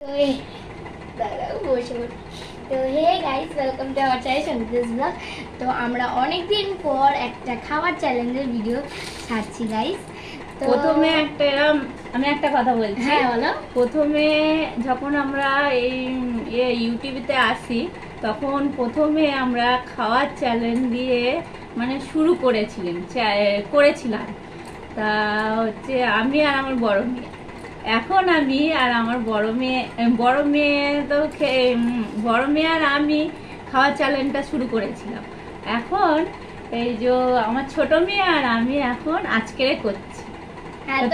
তো hey guys, welcome to our channel Sangeeta's blog. তো আমরা অনেক দিন পর একটা খাবার চ্যালেঞ্জের ভিডিও ছাড়ছি গাইস। তো প্রথমে আমি একটা কথা বলছি। হ্যাঁ বলো। প্রথমে যখন আমরা এই ইউটিউবেতে আসি তখন প্রথমে আমরা খাওয়ার চ্যালেঞ্জ দিয়ে মানে শুরু করেছিলাম। তা হচ্ছে আমি আর আমার বড় মেয়ে। এখন আমি আর আমার বড় মেয়ে তো বড় মেয়ে আর আমি খাওয়ার চ্যালেঞ্জটা শুরু করেছিলাম। এখন এই যে আমার ছোট মেয়ে আর আমি এখন আজকে করছি।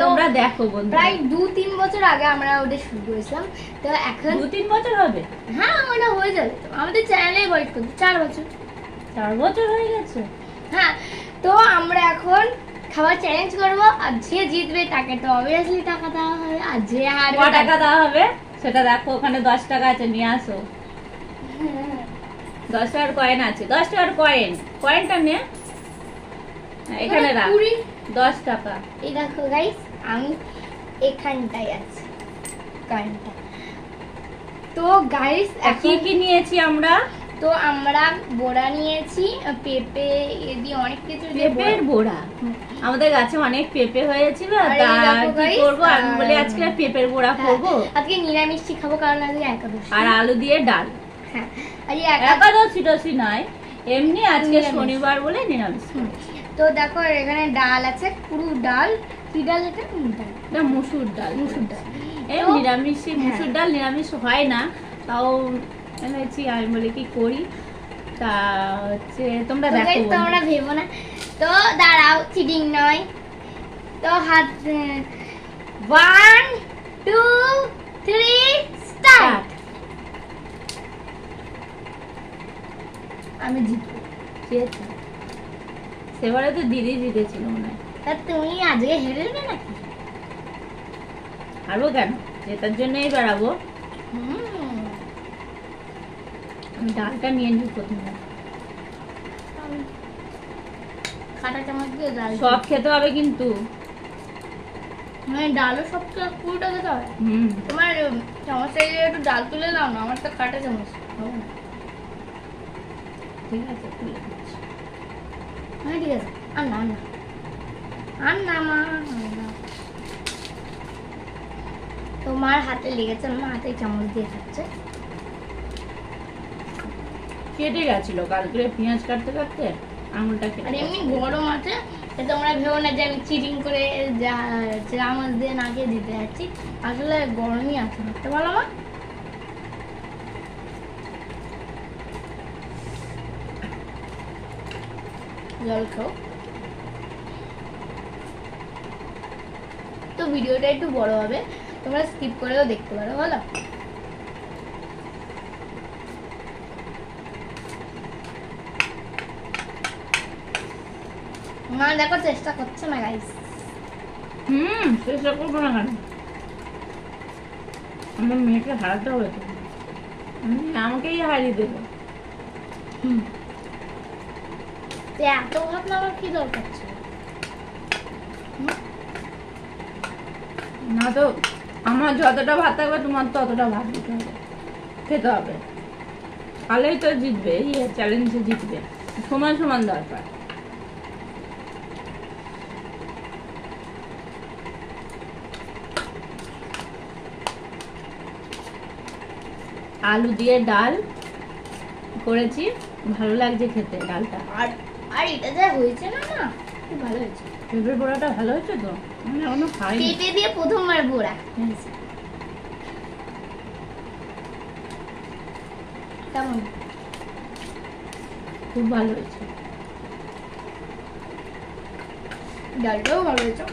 তোমরা দেখো বন্ধু, প্রায় 2-3 বছর আগে আমরা ওটা শুরু করেছিলাম। তো এখন 2-3 বছর হবে। হ্যাঁ, ওটা হয়ে যাবে। তো আমাদের চ্যানেলে ওয়েট করতে 4 বছর হয়ে গেছে। হ্যাঁ, তো আমরা এখন খাবার চ্যালেঞ্জ করবো, আর যে জিতবে তাকে তো অবভিয়াসলি টাকা দেওয়া হবে, আর যে হারবে টাকা দেওয়া হবে সেটা দেখো, ওখানে 10 টাকা আছে, নিয়ে আসো। 10 টাকার কয়েন আছে, 10 টাকার কয়েনটা নে, এখানে রাখ। 10 টাকা। এই দেখো গাইস, আমি এখানটায় আছি কয়েনটা। তো গাইস কি কি নিয়েছি আমরা? তো আমরা বড়া নিয়েছি, পেঁপে দিয়ে অনেক কিছু। পেঁপের বড়া, আমাদের গাছে অনেক পেঁপে হয়েছিল, তা কি করব, আমি বলি আজকে পেঁপের বড়া করব। আজকে নিরামিষ খাবো কারণ আজকে একাদশী। আর আলু দিয়ে ডাল। হ্যাঁ, একাদশী নয়, এমনি আজকে শনিবার বলে নিরামিষ। তো দেখো এখানে ডাল আছে, পুরো ডাল। কি ডাল এটা? মুসুর ডাল। এই নিরামিষ মুসুর ডাল নিরামিষ হয় না, তাও এনেছি। আমি বলি কি করি, তা হচ্ছে তোমরা দেখো, তোমরা ভেবো না। তো দাঁড়াও, চিটিং নয়। তো হাত 1 2 3 স্টার্ট। আমি জিতবো। সেবারে তো দিদি জিতেছিল মনে হয়। তা তুমি আজকে হেরে যাবে নাকি? হারবো কেন, জেতার জন্যই বেড়াবো। আমি ডালটা নিয়ে নিই প্রথমে। কাঁটা চামচ দিয়ে ডাল সব খেতে হবে কিন্তু, মানে ডালও সব পুরোটা খেতে হবে। তোমার চামচটা একটু ডাল তুলে দাও না, আমার তো কাঁটা চামচ। ঠিক আছে, তুলে দিচ্ছি। হ্যাঁ ঠিক আছে। আর না মা, তোমার হাতে লেগেছে, আমার হাতে চামচ দিয়ে খাচ্ছে। কেটে গেছিল কালকে পেঁয়াজ কাটতে কাটতে আঙুলটা কেটে। আর এমনি গরম আছে, তোমরা ভেবো না যে আমি চিটিং করে চামচ দিয়ে নাকে দিতে যাচ্ছি। আসলে গরমই আছে, বুঝতে পারলো মা? জল খাও। তো ভিডিওটা একটু বড় হবে, তোমরা স্কিপ করেও দেখতে পারো, ভালো। মা দেখো চেষ্টা করছে না গাইস। চেষ্টা করবো না কেন, আমার মেয়েকে হারাতে হবে তো, আমাকেই হারিয়ে দেবো। এত ভাত নেওয়ার কি দরকার ছিল? না তো আমার যতটা ভাত থাকবে তোমার তো অতটা ভাত দিতে হবে, খেতে হবে, তাহলেই তো জিতবে। এই চ্যালেঞ্জে জিতবে, সমান সমান দরকার। আলু দিয়ে ডাল করেছি, ভালো লাগছে খেতে ডালটা। আর এটা যা হয়েছে না, খুব ভালো হয়েছে। পেঁপের বড়াটা ভালো হয়েছে তো, আমি এখনো খাইনি। পেঁপে দিয়ে প্রথমবার বড়া কেমন? খুব ভালো হয়েছে, ডালটাও ভালো হয়েছে।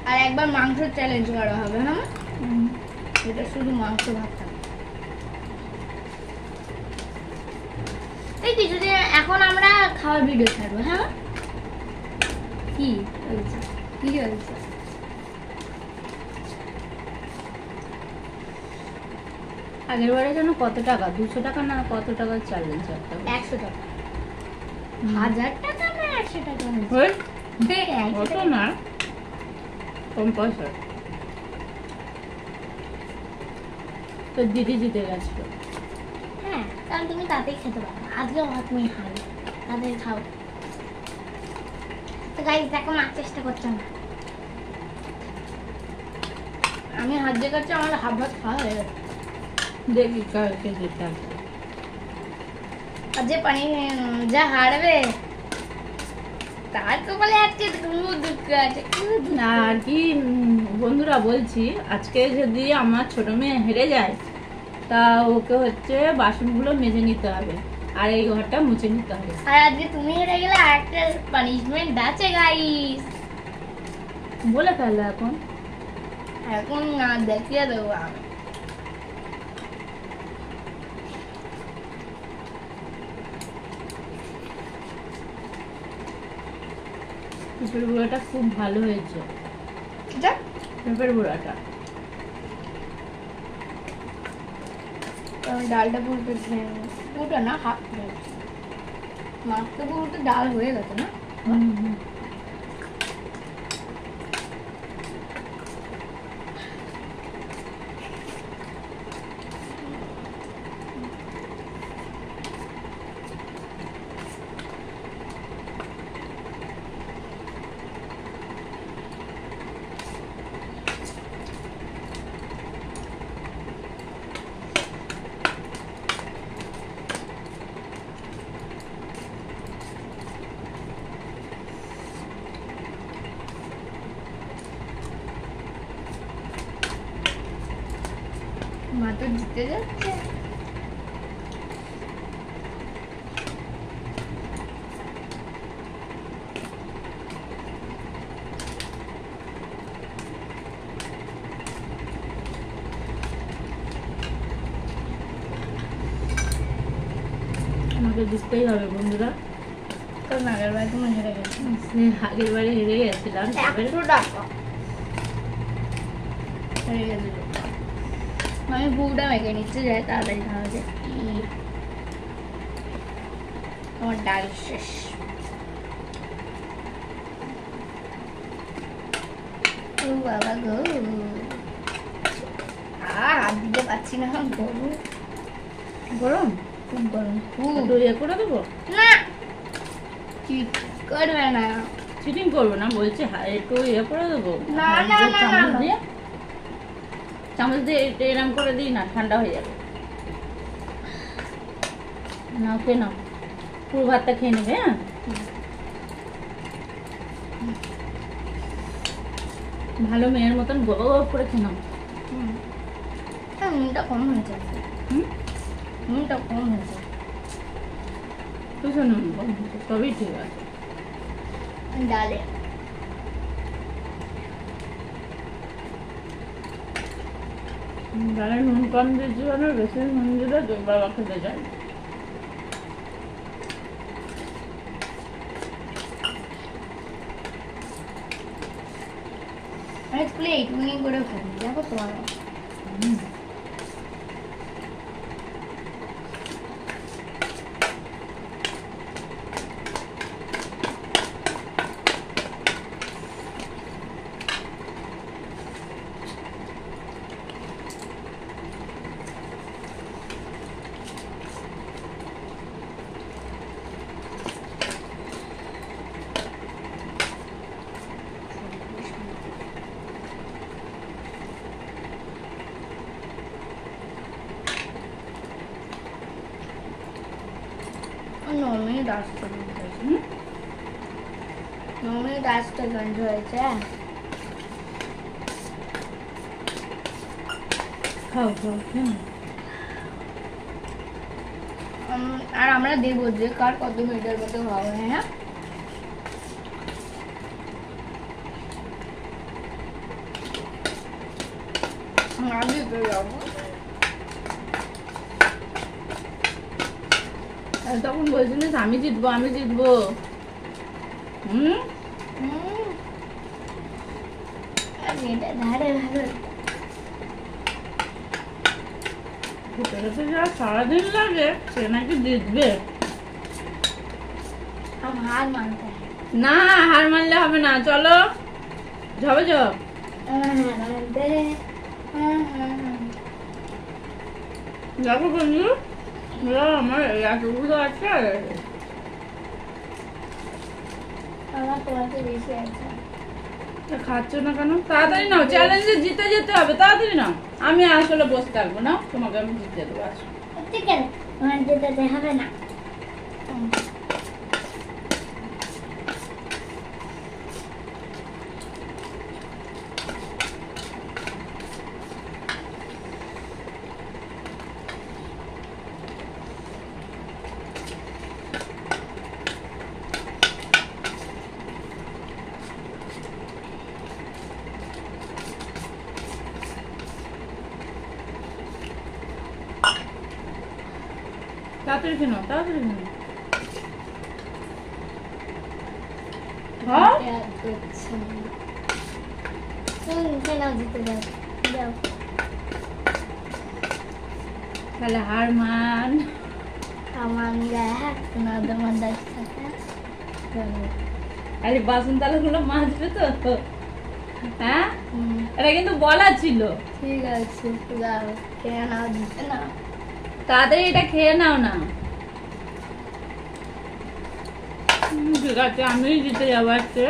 আর একবার মাংসের চ্যালেঞ্জ করা হবে। হ্যাঁ, এটা শুধু মাংস ভাত থাকবে। এই কিছুদিন এখন আমরা খাওয়ার ভিডিও ছাড়বো। হ্যাঁ, কি হয়েছে? আগের বারে যেন কত টাকা, 200 টাকা না কত টাকা চ্যালেঞ্জ? 100 টাকা, 1000 টাকা না 100 টাকা? অত না, কম পয়সা। তো দিদি জিতে গেছিল। হ্যাঁ, কারণ তুমি তাতেই খেতে পারো। আজকেও তুমি খাবে, তাদের খাও। তো গাইস দেখো, মা চেষ্টা করছে না। আমি হাত দিয়ে করছি, আমার হাত ভাত খাওয়া হয়ে গেছে। দেখি কালকে যেতে আসবে। আর যে পানি যা হারবে তার তো বলে আজকে দুঃখ আছে। না আর কি বন্ধুরা বলছি, আজকে যদি আমার ছোট মেয়ে হেরে যায় তা ওকে হচ্ছে বাসনগুলো মেজে নিতে হবে আর এই ঘরটা মুছে নিতে হবে। আর আজকে তুমি হেরে গেলে আরেকটা পানিশমেন্ট আছে গাইস। বলে ফেললো এখন। এখন না দেখিয়ে দেবো আমি। পেঁপের গুঁড়োটা খুব ভালো হয়েছে। এটা পেঁপের গুঁড়োটা ডালটা পুরোটা পুরোটা না, হাফ মাছ তো পুরোটা ডাল হয়ে গেছে না। মা তো জিতে যাচ্ছে। আমাকে জিততেই হবে বন্ধুরা, কারণ আগের বার তুমি হেরে গেছো। আগের বারে হেরে গেছিলাম। 100 টাকা হেরে গেছিল। আমি পুরোটা মেখে নিচ্ছে, যাই তাড়াতাড়ি খাওয়া যায়। আমার ডাল শেষ। ও বাবা গো, হাত দিতে পারছি না, গরম গরম, খুব গরম, খুব। একটু ইয়ে করে দেবো। না ঠিক করবে না। চিটিং করবো না বলছি, একটু ইয়ে করে দেবো। না, না, না, না, চামচ না। দিয়ে, চামচ দিয়ে এরম করে দিই না, ঠান্ডা হয়ে যাবে। না ওকে না, পুরো ভাতটা খেয়ে নেবে। হ্যাঁ, ভালো মেয়ের মতন গোপ করে খেয়ে নাও। নুনটা কম হয়েছে। নুনটা কম হয়েছে। বুঝো নুন কম হয়েছে, সবই ঠিক আছে। ডালে ডালে নুন কম দিয়েছি মানে বেশি নুন দিলে তোর বাবা খেতে চায় না। আমি স্কুলে এইটুকুনি করে খাই, দেখো তোমার। নর্মালি 10 সেকেন্ড হয়েছে। 10 সেকেন্ড হয়েছে। খাও খাও, হ্যাঁ। আর আমরা দেখবো যে কার কত মিনিটের মতো হবে। হ্যাঁ, আমি পেয়ে যাবো। তখন বলছিলিস আমি জিতবো, আমি জিতবো। এটা ধারে ভালো। খেতে যা সারাদিন লাগে সে নাকি জিতবে। हम हार मानते हैं। না, হার মানলে হবে না, চলো ঝবে ঝব। দেখো বন্ধু, আমার এতগুলো আছে। আমার তোমাকে বেশি আছে। খাচ্ছ না কেন? তাড়াতাড়ি নাও, চ্যালেঞ্জে জিতে যেতে হবে, তাড়াতাড়ি নাও। আমি আসলে বসে থাকবো না, তোমাকে আমি জিতে দেবো। আসো। ঠিক আছে, তোমার যেতে হবে না। তাড়াতাড়ি খেয়ে নাও, তাড়াতাড়ি খেয়ে নাও। হ্যাঁ? তাহলে হার মান। আরে বাসন তালাগুলো মাজবে তো? হ্যাঁ, এটা কিন্তু বলা ছিল। ঠিক আছে, দিতে না। তাড়াতাড়ি এটা খেয়ে নাও না। ঠিক আছে, আমি জিতে যাবো আজকে।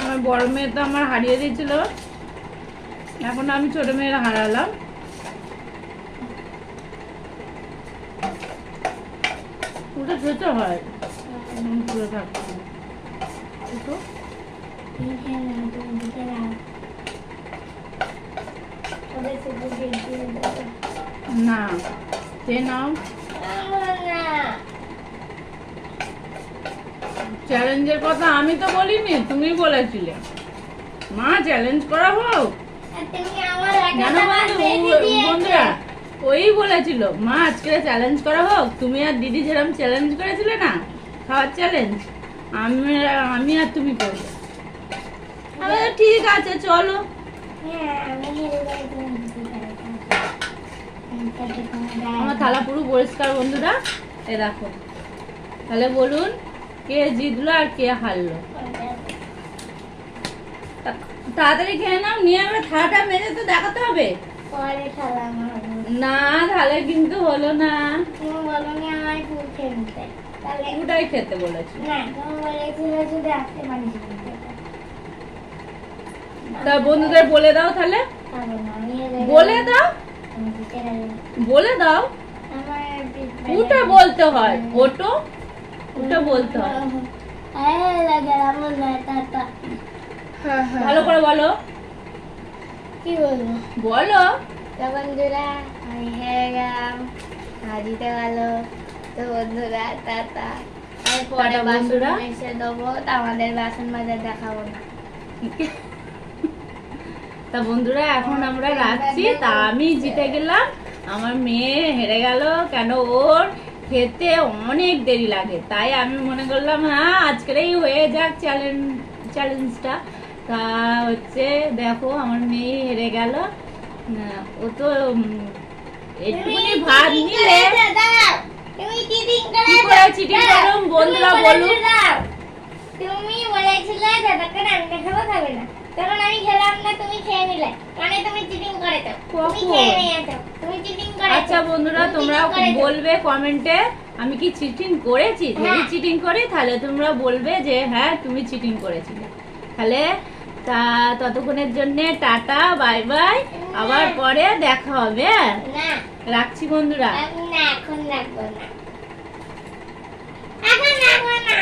আমার বড় মেয়ে তো আমার হারিয়ে দিয়েছিল, এখন আমি ছোট মেয়েরা হারালাম। ওটা খেতে হয়, পুরো থাকতে না। খেয়ে নাও। চ্যালেঞ্জের কথা আমি তো বলিনি, তুমি বলেছিলে। মা চ্যালেঞ্জ করা হোক, জানো বন্ধুরা, ওই বলেছিল মা আজকে চ্যালেঞ্জ করা হোক। তুমি আর দিদি যেরকম চ্যালেঞ্জ করেছিলে না, খাওয়ার চ্যালেঞ্জ, আমি আর তুমি করবে। ঠিক আছে, চলো। আমার থালা পুরো পরিষ্কার বন্ধুরা, এ দেখো। তাহলে বলুন কে জিতলো আর কে হারলো। তাড়াতাড়ি খেয়ে নাও, নিয়ে আমরা থালাটা মেজে তো দেখাতে হবে। না, তাহলে কিন্তু হলো না। পুটাই খেতে বলেছি। তা বন্ধুদের বলে দাও তাহলে, বলে দাও, বলে দাও। ওটা বলতে হয়, ওটো ওটা বলতে হয়। ভালো করে বলো। কি বলবো? বলো। বন্ধুরা, আমি হেরে গেলাম, জিতে গেল। তো বন্ধুরা টাটা। পরে বাসন এসে দেবো, আমাদের বাসন মাজা দেখাবো না। তা বন্ধুরা, এখন আমরা রাখছি। তা আমি জিতে গেলাম, আমার মেয়ে হেরে গেল। কেন? ওর খেতে অনেক দেরি লাগে, তাই আমি মনে করলাম হ্যাঁ আজকেরই হয়ে যাক চ্যালেঞ্জটা। তা হচ্ছে দেখো, আমার মেয়ে হেরে গেল। ও তো একটুখানি ভাত নিলে কি করে চিটিং করলাম বন্ধুরা বলুন। তুমি বলেছিলে দাদাকে রান্না খাবো, খাবে না, তখন আমি খেলাম না, তুমি খেয়ে নিলে, মানে তুমি চিটিং করেছো। আচ্ছা বন্ধুরা, তোমরা বলবে কমেন্টে আমি কি চিটিং করেছি। যদি চিটিং করি তাহলে তোমরা বলবে যে হ্যাঁ তুমি চিটিং করেছিলে। তাহলে তা ততক্ষণের জন্য টাটা, বাই বাই, আবার পরে দেখা হবে। রাখছি বন্ধুরা। এখন রাখবো না, এখন রাখবো না।